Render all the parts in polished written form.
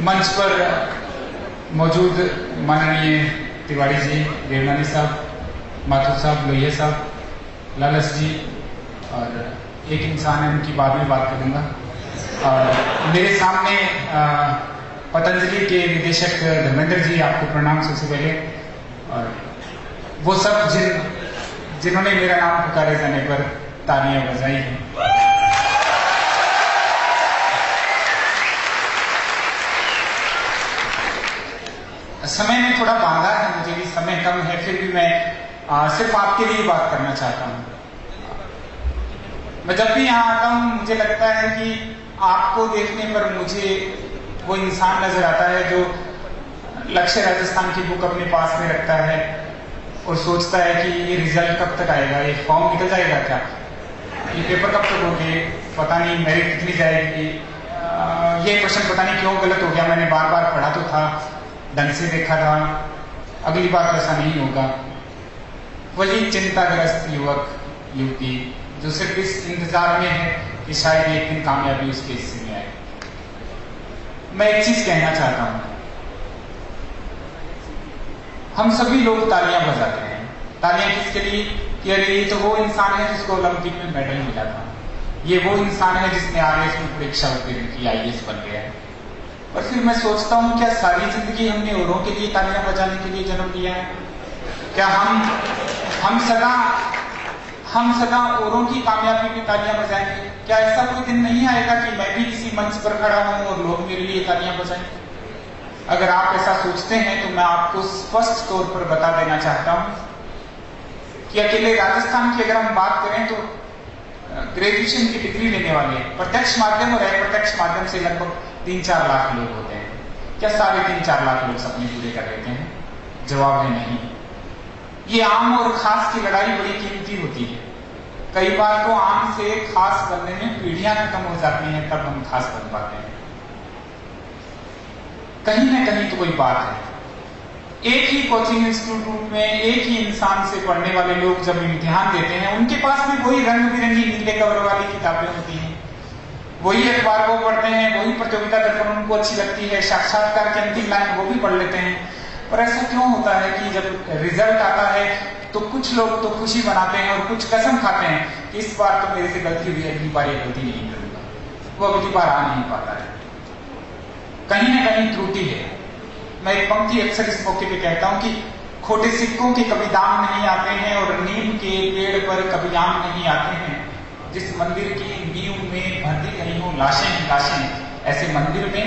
मंच पर मौजूद माननीय तिवारी जी, देवनानी साहब, माथुर साहब, लोहिया साहब, लालस जी और एक इंसान है, उनकी बाद में बात करूंगा। और मेरे सामने पतंजलि के निदेशक धर्मेंद्र जी, आपको प्रणाम सबसे पहले। और वो सब जिन्होंने मेरा नाम पुकारे जाने पर तालियां बजाई हैं। समय में थोड़ा बांधा है, मुझे भी समय कम है, फिर भी मैं सिर्फ आपके लिए बात करना चाहता हूं। मैं जब भी यहां आता हूं मुझे लगता है कि आपको देखने पर मुझे वो इंसान नजर आता है जो लक्ष्य राजस्थान की बुक अपने पास में रखता है और सोचता है कि ये रिजल्ट कब तक आएगा, ये फॉर्म निकल जाएगा क्या, ये पेपर कब तक होंगे, पता नहीं मेरिट कितनी जाएगी, ये क्वेश्चन पता नहीं क्यों गलत हो गया, मैंने बार बार पढ़ा तो था, ढंग से देखा था, अगली बार ऐसा नहीं होगा। वही चिंताग्रस्त युवक युवती जो सिर्फ इस इंतजार में है कि शायद एक दिन कामयाबी उसके हिस्से में आए। मैं एक चीज कहना चाहता हूं, हम सभी लोग तालियां बजाते हैं। तालियां किसके लिए? कि अरे ये तो वो इंसान है जिसको ओलंपिक में मेडल मिला था, ये वो इंसान है जिसने आईएएस में परीक्षा उत्तीर्ण की, आईएएस बन गया है। और फिर मैं सोचता हूं, क्या सारी जिंदगी हमने औरों के लिए तालियां बजाने के लिए जन्म लिया है? क्या हम सदा औरों की कामयाबी की तालियां बजाएंगे? क्या ऐसा कोई दिन नहीं आएगा कि मैं भी किसी मंच पर खड़ा हूं और लोग मेरे लिए तालियां बजाएंगे? अगर आप ऐसा सोचते हैं तो मैं आपको स्पष्ट तौर पर बता देना चाहता हूं कि अकेले राजस्थान की अगर हम बात करें तो ग्रेजुएशन की डिग्री लेने वाले प्रत्यक्ष माध्यम और अप्रत्यक्ष माध्यम से लगभग 3-4 लाख लोग होते हैं। क्या सारे 3-4 लाख लोग सपने पूरे कर लेते हैं? जवाब है नहीं। ये आम और खास की लड़ाई बड़ी कीमती होती है। कई बार तो आम से खास बनने में पीढ़ियां खत्म हो जाती हैं, तब हम खास बन पाते हैं। कहीं ना कहीं तो कोई बात है। एक ही कोचिंग इंस्टीट्यूट में एक ही इंसान से पढ़ने वाले लोग जब इम्तिहान देते हैं, उनके पास भी वही रंग बिरंगी नीले कवर वाली किताबें होती हैं, वही अखबार को पढ़ते हैं, वही प्रतियोगिता दर्पण उनको अच्छी लगती है, साक्षात्कार की अंतिम लाइन वो भी पढ़ लेते हैं। पर ऐसा क्यों होता है कि जब रिजल्ट आता है तो कुछ लोग तो खुशी मनाते हैं और कुछ कसम खाते हैं कि इस बार तो मेरे से गलती हुई, अगली बार ये गलती नहीं करूंगा, वो अगली बार आ नहीं पाता है। कहीं ना कहीं त्रुटि है। मैं एक पंक्ति अक्सर इस मौके पे कहता हूं कि खोटे सिक्कों के कभी दाम नहीं आते हैं और नीम के पेड़ पर कभी आम नहीं आते हैं। जिस मंदिर की नींव में भरती गई हो लाशें ही लाशें, ऐसे मंदिर में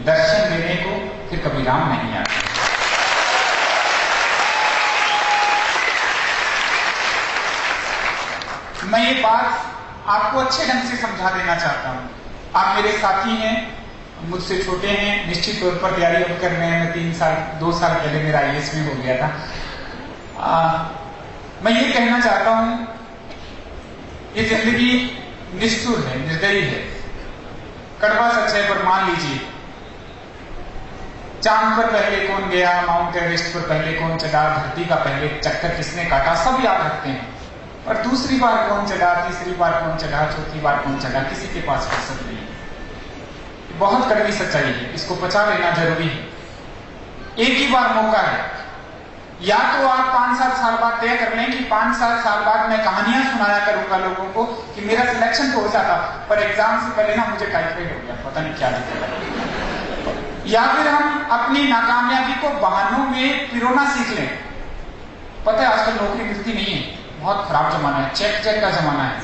दर्शन देने को फिर कभी राम नहीं आते। मैं ये बात आपको अच्छे ढंग से समझा देना चाहता हूं। आप मेरे साथी हैं, मुझसे छोटे हैं, निश्चित तौर पर तैयारी अब कर रहे हैं। मैं 2 साल पहले मेरा आईएएस में हो गया था। मैं ये कहना चाहता हूं, ये जिंदगी निष्ठुर है, निर्दयी है, कड़वा सच है, पर मान लीजिए चांद पर पहले कौन गया, माउंट एवरेस्ट पर पहले कौन चढ़ा, धरती का पहले चक्कर किसने काटा, सब याद रखते हैं। और दूसरी बार कौन चढ़ा, तीसरी बार कौन चढ़ा, चौथी बार कौन चढ़ा, किसी के पास फुर्सत नहीं है। बहुत कड़वी सच्चाई है, इसको पचा लेना जरूरी है। एक ही बार मौका है, या तो आप 5-7 साल बाद तय कर लें कि 5-7 साल बाद मैं कहानियां सुनाया करूंगा लोगों को कि मेरा सिलेक्शन तो हो जाता, पर एग्जाम से पहले ना मुझे टाइफाइड हो गया, पता नहीं क्या दिक्कत। या फिर हम अपनी नाकामयाबी को बहानों में पिरोना सीख लें। पता है आजकल नौकरी मिलती नहीं है, बहुत खराब जमाना है, चेक का जमाना है।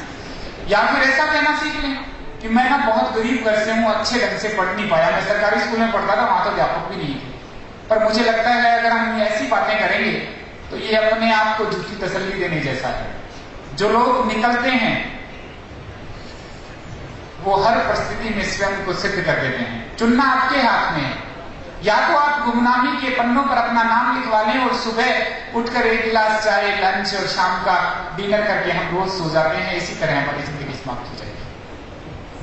या फिर ऐसा कहना सीख लें कि मैं ना बहुत गरीब घर से हूं, अच्छे ढंग से पढ़ नहीं पाया, मैं सरकारी स्कूल में पढ़ता था, वहां तो अध्यापक भी नहीं थे, पर मुझे लगता है अगर हम ऐसी बातें करेंगे तो ये अपने आप को झूठी तसल्ली देने जैसा है। जो लोग निकलते हैं वो हर परिस्थिति में स्वयं को सिद्ध कर देते हैं। चुनना आपके हाथ में है। या तो आप गुमनामी के पन्नों पर अपना नाम लिखवा लें और सुबह उठकर एक गिलास चाय, लंच और शाम का डिनर करके हम रोज सो जाते हैं, इसी तरह हमारी जिंदगी समाप्त हो जाएगी।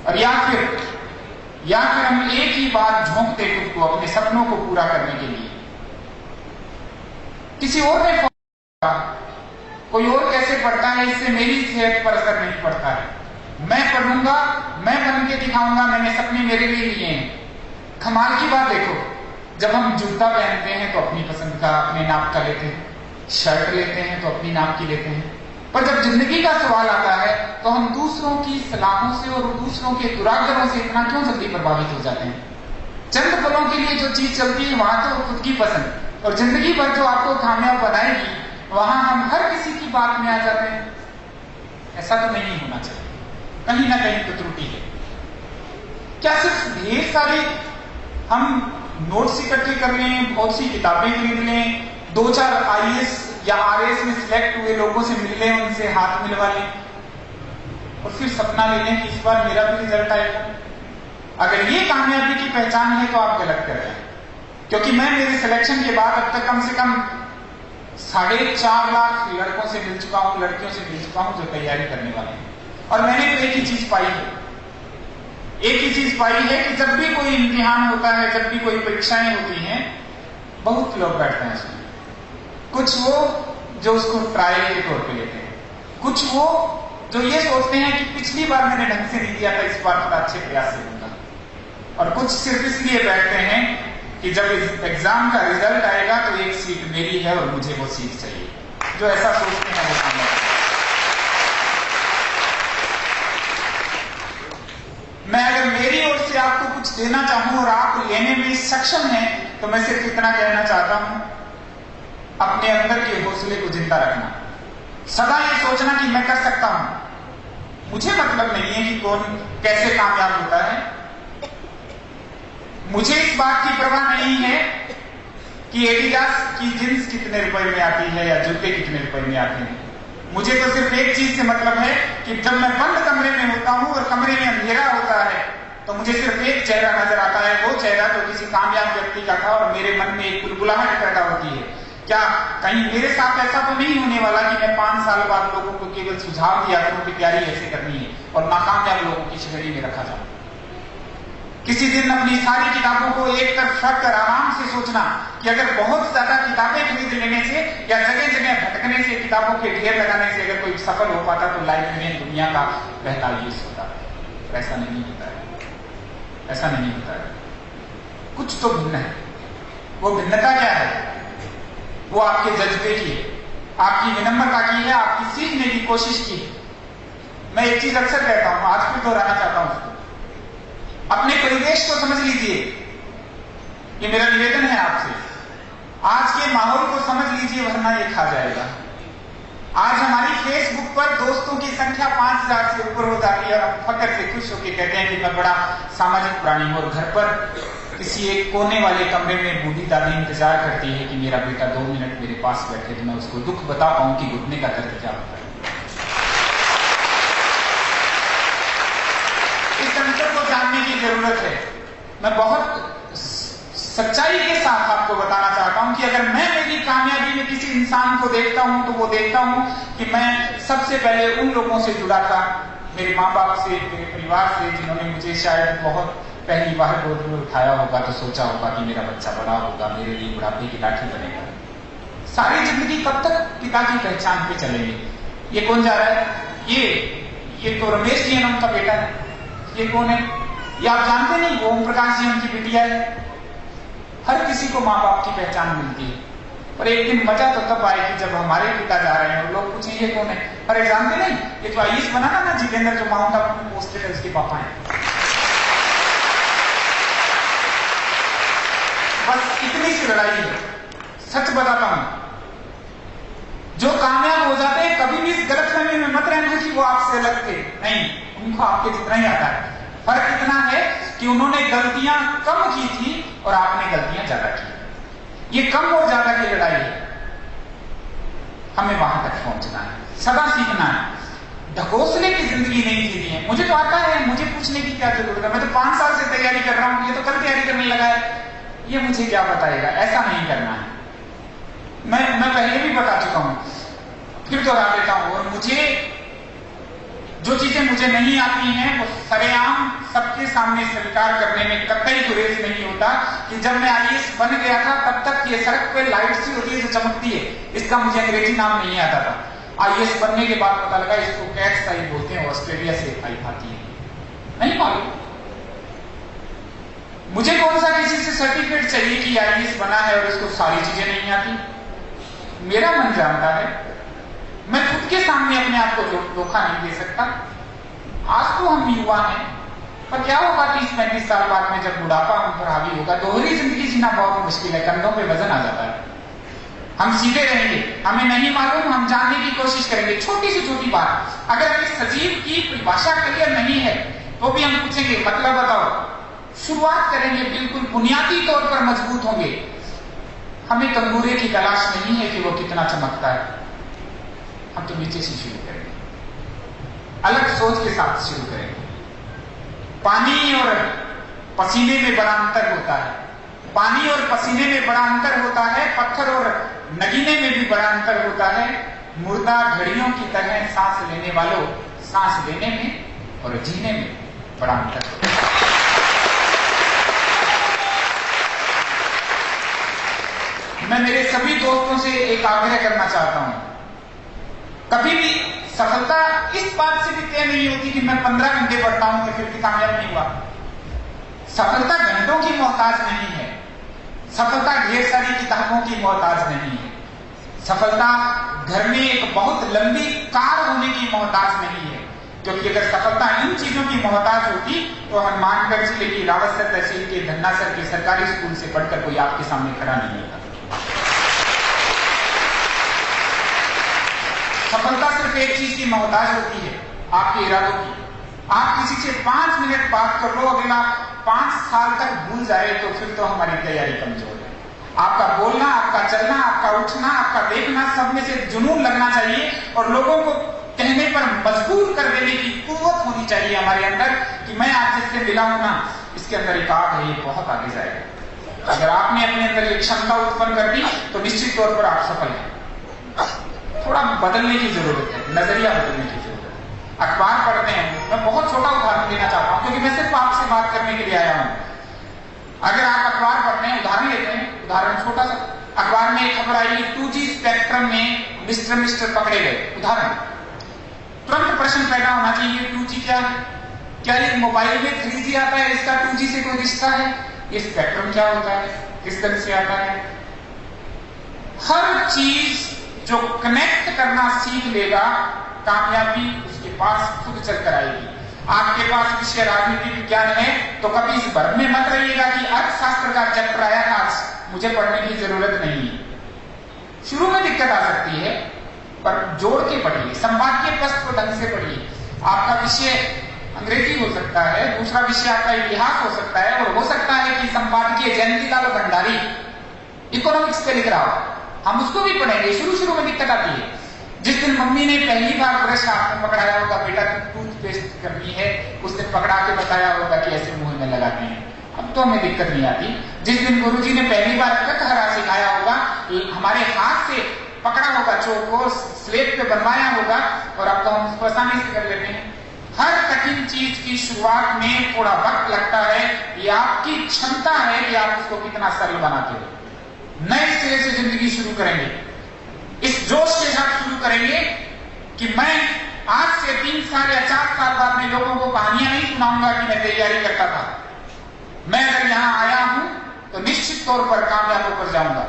और या फिर हम एक ही बार झोंकते खुद को अपने सपनों को पूरा करने के लिए। किसी और ने कोई और कैसे पढ़ता है, इससे मेरी सेहत पर असर नहीं पड़ता है। मैं पढ़ूंगा, मैं बन के दिखाऊंगा, मैंने सपने मेरे लिए लिए हैं। कमाल की बात देखो, जब हम जूता पहनते हैं तो अपनी पसंद का, अपने नाप का लेते हैं, शर्ट लेते हैं तो अपनी नाप की लेते हैं, पर जब जिंदगी का सवाल आता है तो हम दूसरों की सलाहों से और दूसरों के दुराग्रहों से इतना क्यों जल्दी प्रभावित हो जाते हैं? चंद पलों के लिए जो चीज चलती है वहां तो खुद की पसंद, और जिंदगी भर जो आपको कामयाब बनाएगी वहां हम हर किसी की बात में आ जाते हैं। ऐसा तो नहीं होना चाहिए, कहीं ना कहीं तो त्रुटि है। क्या सिर्फ ढेर सारे हम नोट्स इकट्ठे कर लें, बहुत सी किताबें खरीद लें, 2-4 IAS या RAS में सिलेक्ट हुए लोगों से मिल लें, उनसे हाथ मिलवा लें और फिर सपना ले लें कि इस बार मेरा भी रिजल्ट आएगा? अगर ये कामयाबी की पहचान है तो आप गलत कर रहे हैं, क्योंकि मैं मेरे सिलेक्शन के बाद अब तक कम से कम 4.5 लाख लड़कों से मिल चुका हूं, लड़कियों से मिल चुका हूं जो तैयारी करने वाले हैं, और मैंने तो एक ही चीज पाई है, एक ही चीज पाई है कि जब भी कोई इम्तिहान होता है, जब भी कोई परीक्षाएं होती हैं, बहुत लोग बैठते हैं उसमें। कुछ वो जो उसको ट्रायल के तौर पे लेते हैं, कुछ वो जो ये सोचते हैं कि पिछली बार मैंने ढंग से नहीं दिया था, इस बार थोड़ा अच्छे प्रयास से दूंगा, और कुछ सिर्फ इसलिए बैठते हैं कि जब एग्जाम का रिजल्ट आएगा तो एक सीट मेरी है और मुझे वो सीट चाहिए। जो ऐसा सोचते हैं वो कामयाब। मैं अगर मेरी ओर से आपको कुछ देना चाहूं और आप लेने में सक्षम हैं तो मैं सिर्फ इतना कहना चाहता हूं, अपने अंदर के हौसले को जिंदा रखना, सदा ये सोचना कि मैं कर सकता हूं। मुझे मतलब नहीं है कि कौन कैसे कामयाब होता है, मुझे इस बात की परवाह नहीं है कि एडिडास की जींस कितने रुपए में आती है या जूते कितने रुपए में आते हैं। मुझे तो सिर्फ एक चीज से मतलब है कि जब मैं बंद कमरे में होता हूं और कमरे में अंधेरा होता है तो मुझे सिर्फ एक चेहरा नजर आता है, वो चेहरा तो किसी कामयाब व्यक्ति का था, और मेरे मन में एक बुलबुलाहट पैदा होती है। क्या कहीं मेरे साथ ऐसा तो नहीं होने वाला कि मैं 5 साल बाद लोगों को केवल सुझाव दिया करूं कि तैयारी ऐसे करनी है और नाकामयाब लोगों की श्रेणी में रखा जाऊं? किसी दिन अपनी सारी किताबों को एक तरफ रख कर आराम से सोचना कि अगर बहुत ज्यादा किताबें खरीद लेने से या जगह जगह भटकने से, किताबों के ढेर लगाने से अगर कोई सफल हो पाता तो लाइब्रेरियन दुनिया का पहला यूज होता है। ऐसा नहीं होता है, ऐसा नहीं होता है। कुछ तो भिन्न है। वो भिन्नता क्या है? वो आपके जज्बे की है, आपकी विनम्रता की है, आपकी सीखने की कोशिश की है। मैं एक चीज अक्सर कहता हूं, आज भी दोहराना चाहता हूं उसको, अपने परिवेश को समझ लीजिए, ये मेरा निवेदन है आपसे। आज के माहौल को समझ लीजिए वरना ये खा जाएगा। आज हमारी फेसबुक पर दोस्तों की संख्या 5000 से ऊपर हो जाती है और हम फक्र से खुश होकर कहते हैं कि मैं बड़ा सामाजिक प्राणी हूं, और घर पर किसी एक कोने वाले कमरे में बूढ़ी दादी इंतजार करती है कि मेरा बेटा 2 मिनट मेरे पास बैठे तो मैं उसको दुख बता पाऊं कि घुटने का दर्द क्या होता है। इस अंतर को जानने की जरूरत है। मैं बहुत सच्चाई के साथ आपको बताना चाहता हूं कि अगर मैं मेरी कामयाबी में किसी इंसान को देखता हूं तो वो देखता हूं कि मैं सबसे पहले उन लोगों से जुड़ा था, मेरे माँ बाप से, मेरे परिवार से, जिन्होंने मुझे शायद बहुत पहली बार गोद में उठाया होगा तो सोचा होगा कि मेरा बच्चा बड़ा होगा, मेरे लिए बुढ़ापे की लाठी बनेगा। सारी जिंदगी कब तक पिता की पहचान पे चलेंगे? ये कौन जा रहा है? ये तो रमेश जी है, उनका बेटा है। ये कौन है? ये आप जानते नहीं, वो ओम प्रकाश जी उनकी बिटिया है। हर किसी को माँ बाप की पहचान मिलती है, पर एक दिन मजा तो तब आएगी जब हमारे पिता जा रहे हैं और लोग पूछें ये कौन है? अरे जानते नहीं, ये तो IAS बना ना जितेंद्र, जो माउंट आबू में पोस्टेड है, उसके पापा हैं। बस इतनी सी लड़ाई है। सच बताता हूं, जो कामयाब हो जाते हैं कभी भी इस गलतफहमी में मत रहना कि वो आपसे अलग थे, नहीं, उनको आपके जितना ही आता है। फर्क इतना है कि उन्होंने गलतियां कम की थी और आपने गलतियां ज्यादा की। ये कम और ज्यादा की लड़ाई है। हमें वहां तक पहुंचना है, सदा सीखना है। ढकोसले की जिंदगी नहीं जीनी है। मुझे तो आता है, मुझे पूछने की क्या जरूरत है? मैं तो 5 साल से तैयारी कर रहा हूं, ये तो कल तैयारी करने लगा है, ये मुझे क्या बताएगा? ऐसा नहीं करना है। मैं पहले भी बता चुका हूं, फिर दोहरा देता हूं। और मुझे जो चीजें मुझे नहीं आती हैं वो सरेआम सबके सामने स्वीकार करने में कतई गुरेज नहीं होता कि जब मैं IAS बन गया था तब तक ये सड़क पे लाइट सी होती है जो चमकती है, इसका मुझे अंग्रेजी नाम नहीं आता था। IAS बनने के बाद पता लगा इसको कैट्स आई बोलते हैं, ऑस्ट्रेलिया से आई आती है, नहीं मालूम। मुझे कौन सा किसी से सर्टिफिकेट चाहिए कि आईएएस बना है और इसको सारी चीजें नहीं आती। मेरा मन जानता है, मैं खुद के सामने अपने आप को धोखा नहीं दे सकता। आज तो हम युवा हैं, पर क्या होगा 30-35 साल बाद में जब बुढ़ापा हम पर हावी होगा, दोहरी जिंदगी जीना बहुत मुश्किल है, कंधों पे वजन आ जाता है। हम सीधे रहेंगे, हमें नहीं मालूम, हम जानने की कोशिश करेंगे। छोटी से छोटी बात, अगर हमें सजीव की परिभाषा क्लियर नहीं है तो भी हम पूछेंगे मतलब बताओ। शुरुआत करेंगे, बिल्कुल बुनियादी तौर पर मजबूत होंगे। हमें तंबूरे की तलाश नहीं है कि वो कितना चमकता है, हम तो नीचे से शुरू करेंगे, अलग सोच के साथ शुरू करेंगे। पानी और पसीने में बड़ा अंतर होता है, पानी और पसीने में बड़ा अंतर होता है, पत्थर और नगीने में भी बड़ा अंतर होता है। मुर्दा घड़ियों की तरह सांस लेने वालों, सांस लेने में और जीने में बड़ा अंतर होता है। मैं मेरे सभी दोस्तों से एक आग्रह करना चाहता हूं, कभी भी सफलता इस बात से भी तय नहीं होती कि मैं 15 घंटे पढ़ता हूं तो फिर भी कामयाब नहीं हुआ। सफलता घंटों की मोहताज नहीं है, सफलता ढेर सारी किताबों की मोहताज नहीं है, सफलता घर में एक बहुत लंबी कार होने की मोहताज नहीं है। क्योंकि अगर सफलता इन चीजों की मोहताज होती तो हनुमानगढ़ जिले की रावतसर तहसील के धन्नासर के सरकारी स्कूल से पढ़कर कोई आपके सामने खड़ा नहीं होता। सफलता सिर्फ एक चीज की मोहताज होती है, आपके इरादों की। आप किसी से 5 मिनट बात कर लो, अगला 5 साल तक भूल जाए तो फिर तो हमारी तैयारी कमजोर है। आपका बोलना, आपका चलना, आपका उठना, आपका देखना, सब में से जुनून लगना चाहिए और लोगों को कहने पर मजबूर कर देने की कुव्वत होनी चाहिए हमारे अंदर कि मैं आज जिससे मिला हूं ना, इसके अंदर एक आग है, ये बहुत आगे जाएगा। अगर आपने अपने अंदर एक क्षमता उत्पन्न कर दी तो निश्चित तौर पर आप सफल हैं। थोड़ा बदलने की जरूरत है, नजरिया बदलने की जरूरत है। अखबार पढ़ते हैं, मैं बहुत छोटा उदाहरण देना चाहता हूं क्योंकि मैं सिर्फ आपसे बात करने के लिए आया हूं। अगर आप अखबार पढ़ते हैं, उदाहरण लेते हैं, उदाहरण छोटा सा, अखबार में एक खबर आई 2G स्पेक्ट्रम में मिस्टर पकड़े गए, उदाहरण। तुरंत प्रश्न पैदा होना चाहिए 2G क्या है? क्या ये मोबाइल में 3G आता है, इसका 2G से कोई रिश्ता है? ये स्पेक्ट्रम क्या होता है, किस तरह से आता है? हर चीज जो कनेक्ट करना सीख लेगा, कामयाबी उसके पास खुद चल कर आएगी। आपके पास विषय राजनीति विज्ञान है तो कभी इस भ्रम में मत रहिएगा कि अर्थशास्त्र का चैप्टर आया था, मुझे पढ़ने की जरूरत नहीं है। शुरू में दिक्कत आ सकती है पर जोड़ के पढ़िए, संवाद के पस्त को ढंग से पढ़िए। आपका विषय अंग्रेजी हो सकता है, दूसरा विषय आपका इतिहास हो सकता है, और हो सकता है कि संपादकीय जयंतीलाल भंडारी इकोनॉमिक्स के लिख रहा हो, हम उसको भी पढ़ेंगे। शुरू में दिक्कत आती है। जिस दिन मम्मी ने पहली बार ब्रश हाथ में पकड़ाया होगा, बेटा टूथपेस्ट करनी है, उस दिन पकड़ा के बताया होगा कि ऐसे मुंह में लगाते हैं, अब तो हमें दिक्कत नहीं आती। जिस दिन गुरुजी ने पहली बार कटहरा सिखाया होगा, हमारे हाथ से पकड़ा होगा, चौक को स्लेट पे बनवाया होगा, और अब तो हम उसको आसानी से कर लेते हैं। हर कठिन चीज की शुरुआत में थोड़ा वक्त लगता है, ये आपकी क्षमता है कि आप उसको कितना सरल बनाते हो। नए सिरे से जिंदगी शुरू करेंगे, इस जोश के साथ शुरू करेंगे कि मैं आज से 3 साल या 4 साल बाद में लोगों को कहानियां नहीं सुनाऊंगा कि मैं तैयारी करता था। मैं अगर यहां आया हूं तो निश्चित तौर पर कामयाब होकर जाऊंगा।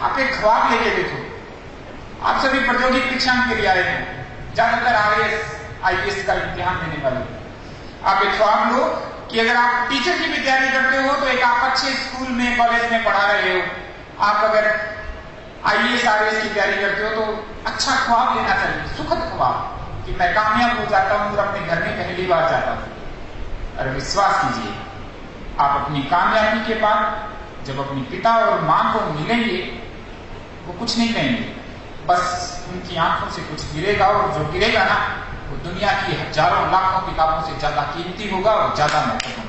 आप एक ख्वाब लेके देखो, आप सभी प्रतियोगिक परीक्षाओं के लिए आए हैं, ज्यादातर IAS का इम्तिहान देने वाले। आप एक ख्वाब लो कि अगर आप टीचर की भी तैयारी करते हो तो एक आप अच्छे स्कूल में, कॉलेज में पढ़ा रहे हो। आप अगर IAS RAS की तैयारी करते हो तो अच्छा ख्वाब लेना चाहिए, सुखद ख्वाब कि मैं कामयाब हो जाता हूं और अपने घर में पहली बार जाता हूं। अरे विश्वास कीजिए, आप अपनी कामयाबी के बाद जब अपनी पिता और मां को मिलेंगे, वो कुछ नहीं कहेंगे, बस उनकी आंखों से कुछ गिरेगा, और जो गिरेगा ना वो दुनिया की हजारों लाखों किताबों से ज्यादा कीमती होगा और ज्यादा महत्वपूर्ण।